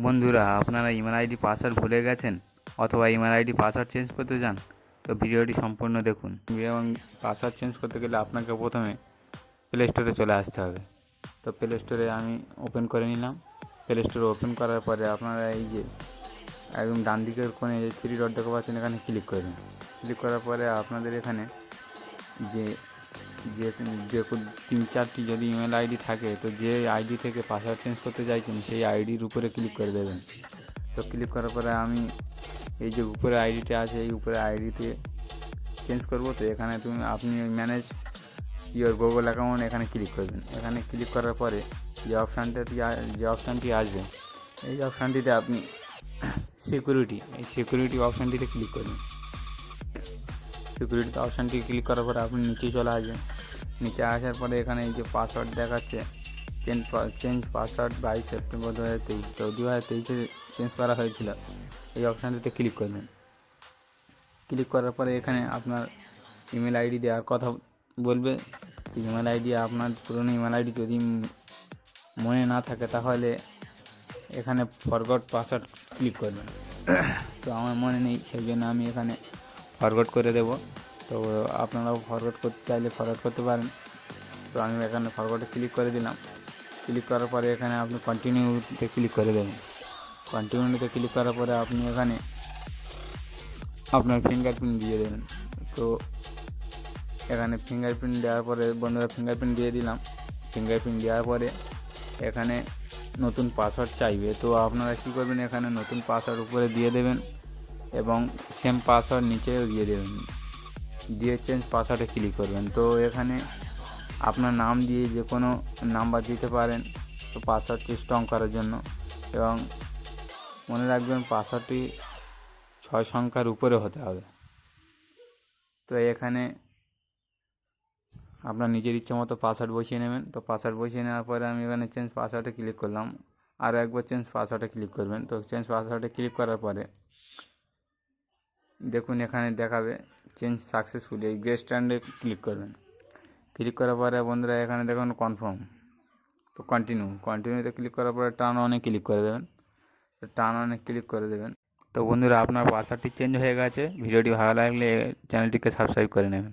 বন্ধুরা, আপনারা email ID password ভুলে গেছেন অথবা ইমেল আইডি পাসওয়ার্ড চেঞ্জ করতে চান, তো ভিডিওটি সম্পূর্ণ দেখুন। এবং পাসওয়ার্ড চেঞ্জ করতে গেলে আপনাকে প্রথমে প্লে স্টোরে চলে আসতে হবে। তো প্লে স্টোরে আমি ওপেন করে নিলাম। প্লে স্টোরে ওপেন করার পরে আপনারা এই যে একদম ডান দিকের কোণে যে থ্রি ডট দেখতে পাচ্ছেন, এখানে ক্লিক করবেন। ক্লিক করার পরে আপনাদের এখানে যে যে যে 3-4টি যদি ইমেল আইডি থাকে, তো যে আইডি থেকে পাসওয়ার্ড চেঞ্জ করতে চাইছেন সেই আইডির উপরে ক্লিক করে দেবেন। তো ক্লিক করার পরে আমি এই যে উপরে আইডিটা আছে, এই উপরে আইডিতে চেঞ্জ করব। তো এখানে আপনি ম্যানেজ ইওর গুগল অ্যাকাউন্ট এখানে ক্লিক করবেন। এখানে ক্লিক করার পরে যে অপশানটি আসবে, এই অপশানটিতে আপনি সিকিউরিটি অপশানটিতে ক্লিক করবেন। সিকিউরিটি অপশানটি ক্লিক করার পরে আপনি নিচে চলে আসবেন। নিচে আসার পরে এখানে এই যে পাসওয়ার্ড দেখাচ্ছে, চেঞ্জ পাসওয়ার্ড 22 সেপ্টেম্বর 2023। তো 2023-এ চেঞ্জ করা হয়েছিল। এই অপশানটিতে ক্লিক করবেন। ক্লিক করার পরে এখানে আপনার ইমেল আইডি দেওয়ার কথা বলবে। ইমেল আইডি আপনার পুরনো ইমেল আইডি যদি মনে না থাকে, তাহলে এখানে ফরগট পাসওয়ার্ড ক্লিক করবেন। তো আমার মনে নেই, সেই জন্য আমি এখানে ফরগট করে দেব। তো আপনারাও ফরগট করতে চাইলে ফরগট করতে পারেন। তো আমি এখানে ফরগটে ক্লিক করে দিলাম। ক্লিক করার পরে এখানে আপনি কন্টিনিউতে ক্লিক করে দেবেন। কন্টিনিউতে ক্লিক করার পরে আপনি এখানে আপনার ফিঙ্গারপ্রিন্ট দিয়ে দেবেন। তো এখানে ফিঙ্গারপ্রিন্ট দেওয়ার পরে বন্ধুরা ফিঙ্গারপ্রিন্ট দিয়ে দিলাম। ফিঙ্গারপ্রিন্ট দেওয়ার পরে এখানে নতুন পাসওয়ার্ড চাইবে। তো আপনারা কী করবেন, এখানে নতুন পাসওয়ার্ড উপরে দিয়ে দেবেন এবং সেম পাসওয়ার্ড নিচেও দিয়ে দেবেন। দিয়ে চেঞ্জ পাসওয়ার্ডে ক্লিক করবেন। তো এখানে আপনার নাম দিয়ে যে কোনো নাম্বার দিতে পারেন, তো পাসওয়ার্ডটি স্ট্রং করার জন্য। এবং মনে রাখবেন পাসওয়ার্ডটি 6 সংখ্যার উপরে হতে হবে। তো এখানে আপনার নিজের ইচ্ছে মতো পাসওয়ার্ড বসিয়ে নেবেন। তো পাসওয়ার্ড বসিয়ে নেওয়ার পরে আমি এখানে চেঞ্জ পাসওয়ার্ডে ক্লিক করলাম। আরও একবার চেঞ্জ পাসওয়ার্ডে ক্লিক করবেন। তো চেঞ্জ পাসওয়ার্ডে ক্লিক করার পরে দেখুন এখানে দেখাবে চেঞ্জ সাকসেসফুলি, এই গ্রে স্ট্যান্ডে ক্লিক করবেন। ক্লিক করার পরে বন্ধুরা এখানে দেখুন কনফার্ম। তো কন্টিনিউতে ক্লিক করার পরে টার্ন অনে ক্লিক করে দেবেন। তো টার্ন অনে ক্লিক করে দেবেন। তো বন্ধুরা, আপনার পাসওয়ার্ডটি চেঞ্জ হয়ে গেছে। ভিডিওটি ভালো লাগলে চ্যানেলটিকে সাবস্ক্রাইব করে নেবেন।